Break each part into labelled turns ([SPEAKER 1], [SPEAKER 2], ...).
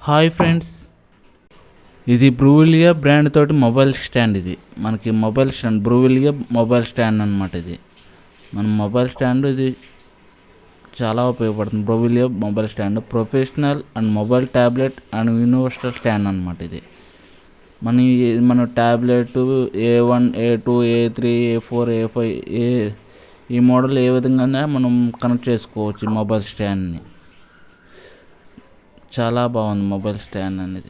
[SPEAKER 1] Hi friends, ఇది బ్రూవిలియా brand తోటి మొబైల్ స్టాండ్. ఇది మనకి మొబైల్ స్టాండ్, బ్రూవిలియా మొబైల్ స్టాండ్ అనమాట. ఇది మన మొబైల్ స్టాండ్. ఇది చాలా ఉపయోగపడుతుంది. బ్రూవిలియా mobile stand professional and mobile tablet and universal stand అనమాట. ఇది మన tablet A1, A2, A3, A4, A5 ఈ మోడల్ ఏ విధంగా మనం కనెక్ట్ చేసుకోవచ్చు మొబైల్ స్టాండ్ని. చాలా బాగుంది మొబైల్ స్టాండ్ అనేది.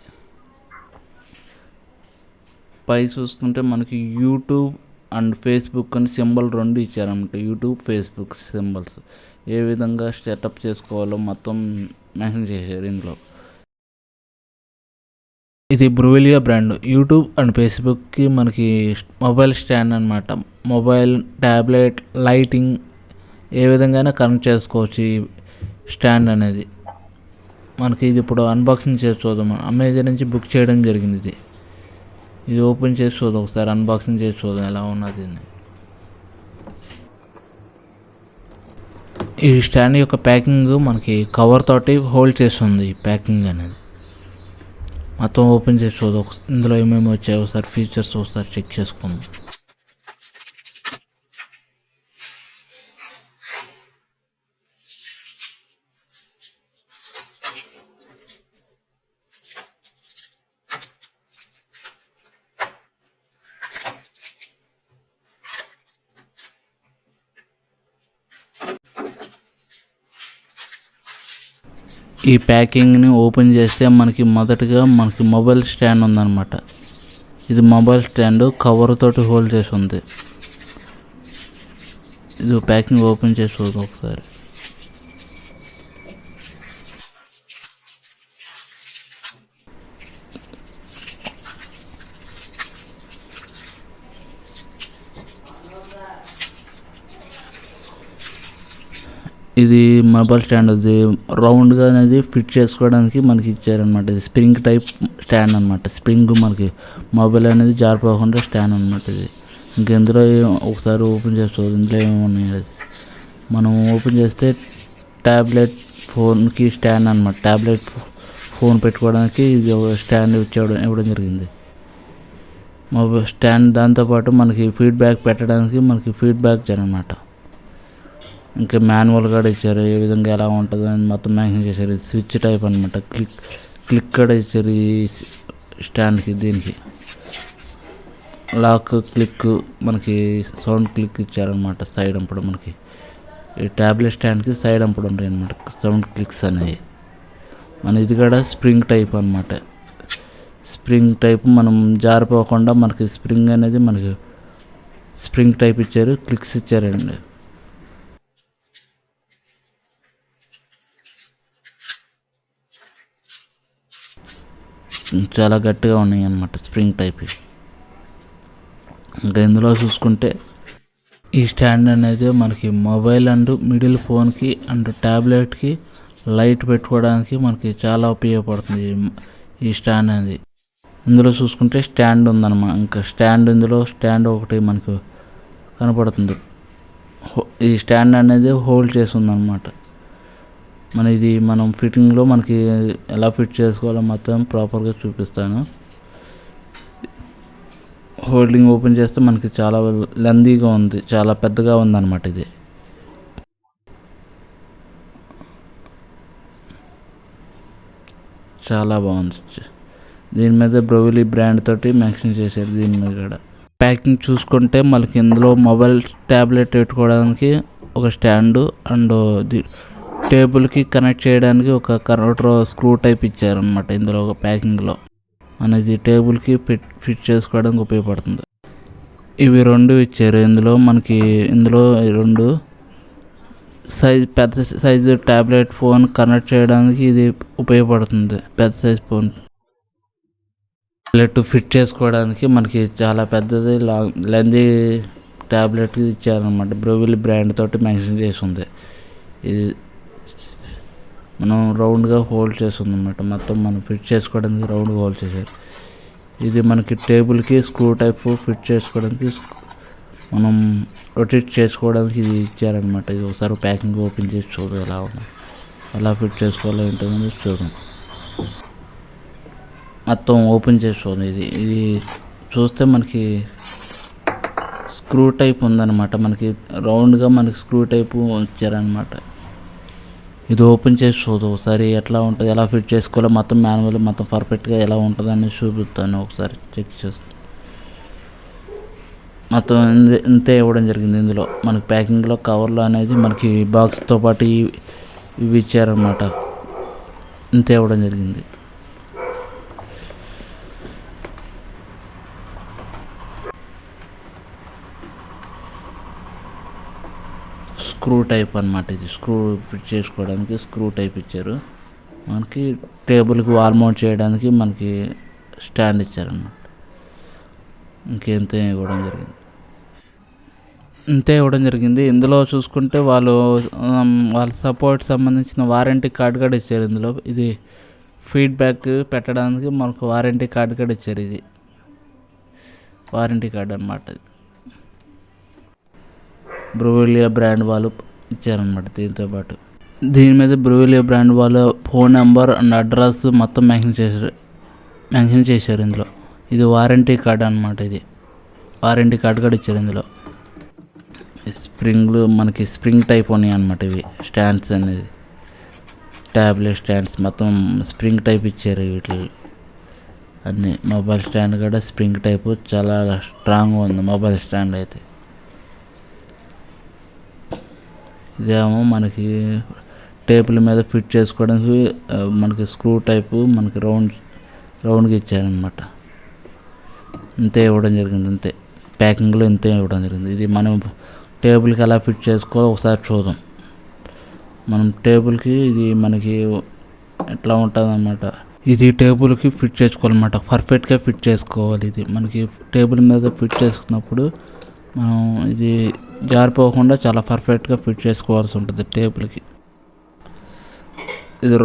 [SPEAKER 1] పై చూసుకుంటే మనకి యూట్యూబ్ అండ్ ఫేస్బుక్ అని సింబల్ 2 ఇచ్చారన్నమాట. యూట్యూబ్, ఫేస్బుక్ సింబల్స్ ఏ విధంగా సెటప్ చేసుకోవాలో మొత్తం మెన్షన్ చేశారు ఇందులో. ఇది బ్రూవిలియా బ్రాండ్. యూట్యూబ్ అండ్ ఫేస్బుక్కి మనకి మొబైల్ స్టాండ్ అనమాట. మొబైల్, ట్యాబ్లెట్, లైటింగ్ ఏ విధంగా కనెక్ట్ చేసుకోవచ్చు ఈ స్టాండ్ అనేది. మనకి ఇది ఇప్పుడు అన్బాక్సింగ్ చేసి చూద్దాం. అమెజాన్ నుంచి బుక్ చేయడం జరిగింది. ఇది ఓపెన్ చేసి చూద్దాం, ఒకసారి అన్బాక్సింగ్ చేసి చూద్దాం ఎలా ఉన్నది. ఈ స్టాండ్ యొక్క ప్యాకింగ్ మనకి కవర్ తోటి హోల్డ్ చేస్తుంది. ఈ ప్యాకింగ్ అనేది మొత్తం ఓపెన్ చేసి చూద్దాం. ఇందులో ఏమేమి వచ్చాయో ఒకసారి ఫీచర్స్ ఒకసారి చెక్ చేసుకుందాం. ఈ ప్యాకింగ్ని ఓపెన్ చేస్తే మనకి మొదటగా మొబైల్ స్టాండ్ ఉందన్నమాట. ఇది మొబైల్ స్టాండ్ కవర్ తోటి హోల్డ్ చేసి ఉంది. ఇది ప్యాకింగ్ ఓపెన్ చేసి చూద్దాం ఒకసారి. ఇది మొబైల్ స్టాండ్. ఇది రౌండ్గా అనేది ఫిట్ చేసుకోవడానికి మనకి ఇచ్చారనమాట. ఇది స్ప్రింగ్ టైప్ స్టాండ్ అనమాట. స్ప్రింగ్ మనకి మొబైల్ అనేది జారిపోకుండా స్టాండ్ అనమాట. ఇది ఇంకెందులో ఒకసారి ఓపెన్ చేసి చూద్దాం ఇందులో ఏమున్నాయి. అది మనం ఓపెన్ చేస్తే ట్యాబ్లెట్ ఫోన్కి స్టాండ్ అనమాట. ట్యాబ్లెట్ ఫోన్ పెట్టుకోవడానికి ఇది స్టాండ్ ఇవ్వడం జరిగింది మొబైల్ స్టాండ్. దాంతోపాటు మనకి ఫీడ్బ్యాక్ పెట్టడానికి మనకి ఫీడ్బ్యాక్ అనమాట. ఇంకా మాన్యువల్ కూడా ఇచ్చారు, ఏ విధంగా ఎలా ఉంటుంది అని మొత్తం మెన్షన్ చేశారు. ఇది స్విచ్ టైప్ అనమాట. క్లిక్ కూడా ఇచ్చారు ఈ స్టాండ్కి. దీనికి లాక్, క్లిక్, మనకి సౌండ్ క్లిక్ ఇచ్చారనమాట. సైడ్ అప్పుడు మనకి ఈ ట్యాబ్లెట్ స్టాండ్కి సైడ్ అప్పుడు ఉంటాయి అనమాట సౌండ్ క్లిక్స్ అనేవి. ఇది కూడా స్ప్రింగ్ టైప్ అనమాట. స్ప్రింగ్ టైప్ మనం జారిపోకుండా మనకి స్ప్రింగ్ అనేది మనకి స్ప్రింగ్ టైప్ ఇచ్చారు. క్లిక్స్ ఇచ్చారండి. చాలా గట్టిగా ఉన్నాయి అన్నమాట స్ప్రింగ్ టైప్. ఇంకా ఇందులో చూసుకుంటే ఈ స్టాండ్ అనేది మనకి మొబైల్ అండ్ మిడిల్ ఫోన్కి అండ్ ట్యాబ్లెట్కి లైట్ పెట్టుకోవడానికి మనకి చాలా ఉపయోగపడుతుంది ఈ స్టాండ్ అనేది. ఇందులో చూసుకుంటే స్టాండ్ ఉందన్నమాట. ఇంకా స్టాండ్, ఇందులో స్టాండ్ ఒకటి మనకు కనపడుతుంది. ఈ స్టాండ్ అనేది హోల్డ్ చేసి ఉందన్నమాట. ఇది మనం ఫిట్టింగ్లో మనకి ఎలా ఫిట్ చేసుకోవాలో మొత్తం ప్రాపర్గా చూపిస్తాను. హోల్డింగ్ ఓపెన్ చేస్తే మనకి చాలా లెందీగా ఉంది, చాలా పెద్దగా ఉందన్నమాట. ఇది చాలా బాగుంది. దీని మీద బ్రూవిలియా బ్రాండ్ తోటి మెన్షన్ చేశారు. దీని మీద కూడా ప్యాకింగ్ చూసుకుంటే మనకి ఇందులో మొబైల్, ట్యాబ్లెట్ పెట్టుకోవడానికి ఒక స్టాండు అండ్ టేబుల్కి కనెక్ట్ చేయడానికి ఒక కన్వర్టర్ స్క్రూ టైప్ ఇచ్చారనమాట. ఇందులో ఒక ప్యాకింగ్లో అనేది టేబుల్కి ఫిట్ చేసుకోవడానికి ఉపయోగపడుతుంది. ఇవి 2 ఇచ్చారు ఇందులో మనకి. ఇందులో 2 పెద్ద సైజు ట్యాబ్లెట్ ఫోన్ కనెక్ట్ చేయడానికి ఇది ఉపయోగపడుతుంది. పెద్ద సైజ్ ఫోన్ ట్యాబ్లెట్ ఫిట్ చేసుకోవడానికి మనకి చాలా పెద్దది లెందీ ట్యాబ్లెట్ ఇచ్చారనమాట. బ్రూవిలియా బ్రాండ్ తోటి మెన్షన్ చేసి ఉంది. ఇది మనం రౌండ్గా హోల్డ్ చేస్తుంది అన్నమాట. మొత్తం మనం ఫిట్ చేసుకోవడానికి రౌండ్గా హోల్డ్ చేసేది. ఇది మనకి టేబుల్కి స్క్రూ టైప్ ఫిట్ చేసుకోవడానికి, మనం రొటేట్ చేసుకోవడానికి ఇది ఇచ్చారనమాట. ఇది ఒకసారి ప్యాకింగ్ ఓపెన్ చేసి చూద్దాం ఎలా ఫిట్ చేసుకోవాలో ఏంటో చూద్దాం. మొత్తం ఓపెన్ చేసి చూడండి. ఇది చూస్తే మనకి స్క్రూ టైప్ ఉందన్నమాట. మనకి రౌండ్గా మనకి స్క్రూ టైపు ఇచ్చారనమాట. ఇది ఓపెన్ చేసి చూద్దాం ఒకసారి ఎట్లా ఉంటుంది, ఎలా ఫిట్ చేసుకోవాలో మొత్తం మాన్యువల్ మొత్తం పర్ఫెక్ట్గా ఎలా ఉంటుంది అనేది చూపిస్తాను. ఒకసారి చెక్ చేస్తాను. మొత్తం ఇంతే ఇవ్వడం జరిగింది. ఇందులో మనకి ప్యాకింగ్లో కవర్లో అనేది మనకి బాక్స్తో పాటు ఇవి ఇచ్చారన్నమాట. ఇంతే ఇవ్వడం జరిగింది. స్క్రూ టైప్ అన్నమాట. ఇది స్క్రూ ఫిట్ చేసుకోవడానికి స్క్రూ టైప్ ఇచ్చారు. మనకి టేబుల్కి వాల్ మౌంట్ చేయడానికి మనకి స్టాండ్ ఇచ్చారన్నమాట. ఇంతే ఇవ్వడం జరిగింది. ఇందులో చూసుకుంటే వాళ్ళ సపోర్ట్ సంబంధించిన వారంటీ కార్డు కూడా ఇచ్చారు. ఇందులో ఇది ఫీడ్బ్యాక్ పెట్టడానికి మనకు వారంటీ కార్డు కూడా ఇచ్చారు. ఇది వారంటీ కార్డు అన్నమాట. బ్రోవిలియా బ్రాండ్ వాళ్ళు ఇచ్చారనమాట. దీంతో పాటు దీని మీద బ్రోవిలియా బ్రాండ్ వాళ్ళ ఫోన్ నెంబర్ అండ్ అడ్రస్ మొత్తం మెన్షన్ చేశారు ఇందులో. ఇది వారంటీ కార్డ్ అనమాట. ఇది వారంటీ కార్డు కూడా ఇచ్చారు ఇందులో. స్ప్రింగ్లు మనకి స్ప్రింగ్ టైప్ ఉన్నాయి అనమాట. ఇవి స్టాండ్స్ అనేది ట్యాబ్లెట్ స్టాండ్స్ మొత్తం స్ప్రింగ్ టైప్ ఇచ్చారు. వీటి అన్నీ మొబైల్ స్టాండ్ కూడా స్ప్రింగ్ టైపు చాలా స్ట్రాంగ్గా ఉంది మొబైల్ స్టాండ్ అయితే. ఇదేమో మనకి టేబుల్ మీద ఫిట్ చేసుకోవడానికి మనకి స్క్రూ టైపు మనకి రౌండ్గా ఇచ్చారనమాట. ఇంతే ఇవ్వడం జరిగింది. ఇంతే ప్యాకింగ్లో ఇంతే ఇవ్వడం జరిగింది. ఇది మనం టేబుల్కి ఎలా ఫిట్ చేసుకోవాలో ఒకసారి చూద్దాం. మనం టేబుల్కి ఇది మనకి ఎట్లా ఉంటుంది అన్నమాట. ఇది టేబుల్కి ఫిట్ చేసుకోవాలన్నమాట. పర్ఫెక్ట్గా ఫిట్ చేసుకోవాలి. ఇది మనకి టేబుల్ మీద ఫిట్ చేసుకున్నప్పుడు మనం ఇది జారిపోకుండా చాలా పర్ఫెక్ట్గా ఫిట్ చేసుకోవాల్సి ఉంటుంది టేబుల్కి. ఇది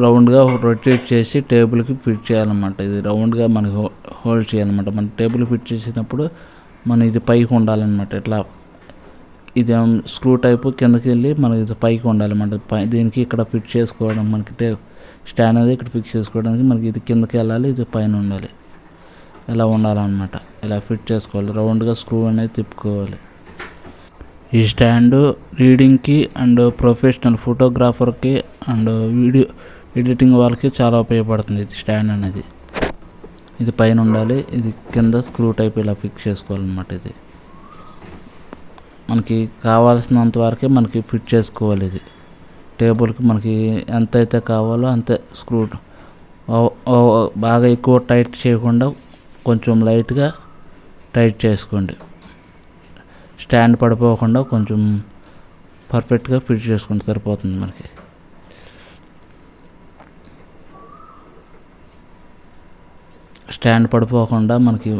[SPEAKER 1] రౌండ్గా రొటేట్ చేసి టేబుల్కి ఫిట్ చేయాలన్నమాట. ఇది రౌండ్గా మనకి హోల్డ్ చేయాలన్నమాట. మన టేబుల్ ఫిట్ చేసినప్పుడు మనం ఇది పైకి ఉండాలన్నమాట. ఇట్లా ఇది స్క్రూ టైపు కిందకి వెళ్ళి మనకి ఇది పైకి ఉండాలన్నమాట. దీనికి ఇక్కడ ఫిట్ చేసుకోవడం మనకి స్టాండ్ అనేది ఇక్కడ ఫిక్స్ చేసుకోవడానికి మనకి ఇది కిందకి వెళ్ళాలి, ఇది పైన ఉండాలి. ఇలా ఉండాలన్నమాట. ఇలా ఫిట్ చేసుకోవాలి. రౌండ్గా స్క్రూ అనేది తిప్పుకోవాలి. ఈ స్టాండ్ రీడింగ్కి అండ్ ప్రొఫెషనల్ ఫోటోగ్రాఫర్కి అండ్ వీడియో ఎడిటింగ్ వాళ్ళకి చాలా ఉపయోగపడుతుంది ఇది స్టాండ్ అనేది. ఇది పైన ఉండాలి, ఇది కింద స్క్రూ టైప్ ఇలా ఫిక్స్ చేసుకోవాలన్నమాట. ఇది మనకి కావాల్సినంత వరకే మనకి ఫిట్ చేసుకోవాలి. ఇది టేబుల్కి మనకి ఎంత అయితే కావాలో అంతే స్క్రూ బాగా ఎక్కువ టైట్ చేయకుండా కొంచెం లైట్గా టైట్ చేసుకోండి. స్టాండ్ పడిపోకుండా కొంచెం పర్ఫెక్ట్గా ఫిట్ చేసుకుంటే సరిపోతుంది మనకి. స్టాండ్ పడిపోకుండా మనకి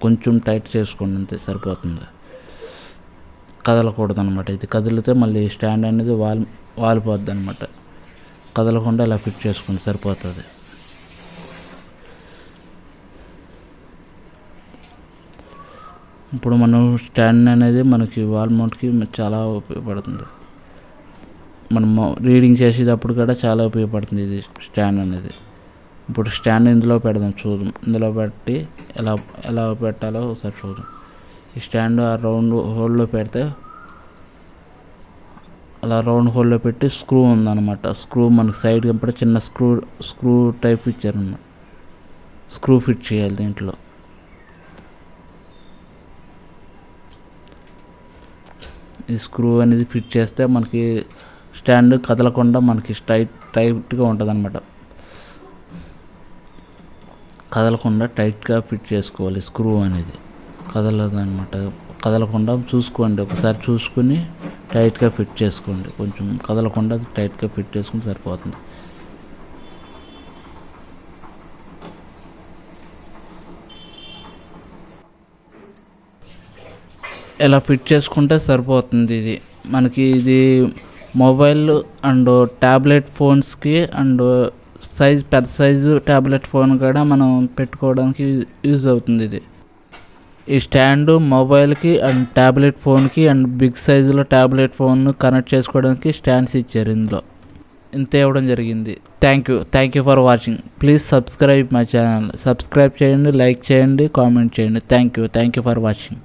[SPEAKER 1] కొంచెం టైట్ చేసుకోండి, అంతే సరిపోతుంది. కదలకూడదు అనమాట. ఇది కదిలితే మళ్ళీ స్టాండ్ అనేది వాలిపోద్ది అనమాట. కదలకుండా ఇలా ఫిట్ చేసుకుంటే సరిపోతుంది. ఇప్పుడు మనం స్టాండ్ అనేది మనకి వాల్ మౌంట్కి చాలా ఉపయోగపడుతుంది. మనం రీడింగ్ చేసేటప్పుడు కూడా చాలా ఉపయోగపడుతుంది ఇది స్టాండ్ అనేది. ఇప్పుడు స్టాండ్ ఇందులో పెడదాం, చూద్దాం. ఇందులో పెట్టి ఎలా పెట్టాలో ఒకసారి చూద్దాం. ఈ స్టాండ్ ఆ రౌండ్ హోల్లో పెడితే అలా రౌండ్ హోల్లో పెట్టి స్క్రూ ఉందన్నమాట. స్క్రూ మనకి సైడ్ కంపడి చిన్న స్క్రూ టైప్ ఇచ్చారన్నమాట. స్క్రూ ఫిట్ చేయాలి దీంట్లో. ఈ స్క్రూ అనేది ఫిట్ చేస్తే మనకి స్టాండ్ కదలకుండా మనకి టైట్గా ఉంటుంది అనమాట. కదలకుండా టైట్గా ఫిట్ చేసుకోవాలి. స్క్రూ అనేది కదలదు అనమాట. కదలకుండా చూసుకోండి, ఒకసారి చూసుకుని టైట్గా ఫిట్ చేసుకోండి. కొంచెం కదలకుండా టైట్గా ఫిట్ చేసుకుంటే సరిపోతుంది. ఇలా ఫిట్ చేసుకుంటే సరిపోతుంది. ఇది మనకి ఇది మొబైల్ అండ్ ట్యాబ్లెట్ ఫోన్స్కి అండ్ పెద్ద సైజు ట్యాబ్లెట్ ఫోన్ కూడా మనం పెట్టుకోవడానికి యూజ్ అవుతుంది. ఇది ఈ స్టాండ్ మొబైల్కి అండ్ ట్యాబ్లెట్ ఫోన్కి అండ్ బిగ్ సైజులో ట్యాబ్లెట్ ఫోన్ కనెక్ట్ చేసుకోవడానికి స్టాండ్స్ ఇచ్చారు ఇందులో. ఇంత ఇవ్వడం జరిగింది. Thank you for watching. Please subscribe my channel. Subscribe చేయండి, లైక్ చేయండి, కామెంట్ చేయండి. Thank you for watching.